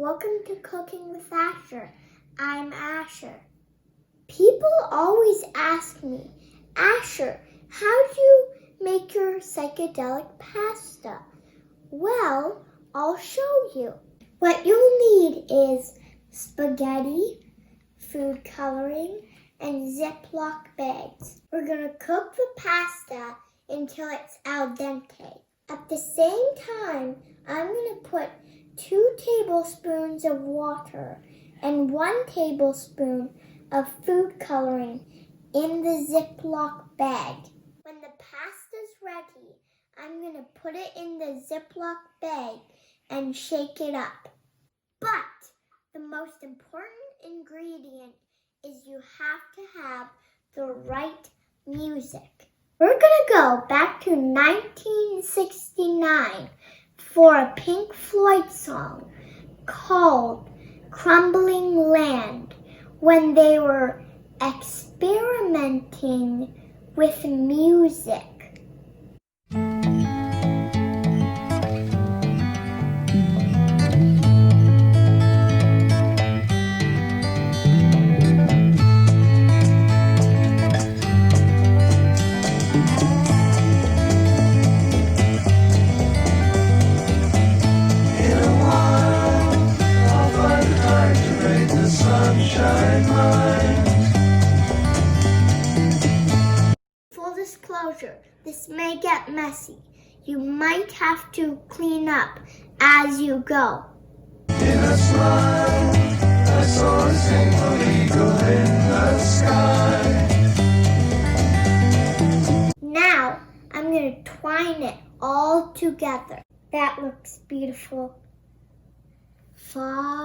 Welcome to Cooking with Asher. I'm Asher. People always ask me, Asher, how do you make your psychedelic pasta? Well, I'll show you. What you'll need is spaghetti, food coloring, and Ziploc bags. We're going to cook the pasta until it's al dente. At the same time, I'm going to put 2 tablespoons of water and 1 tablespoon of food coloring in the Ziploc bag. When the pasta's ready, I'm going to put it in the Ziploc bag and shake it up. But the most important ingredient is you have to have the right music. We're going to go back to 1969 for a Pink Floyd song called Crumbling Land, when they were experimenting with music. Full disclosure, this may get messy. You might have to clean up as you go. In a smile, I saw a single eagle in the sky. Now, I'm going to twine it all together. That looks beautiful. Far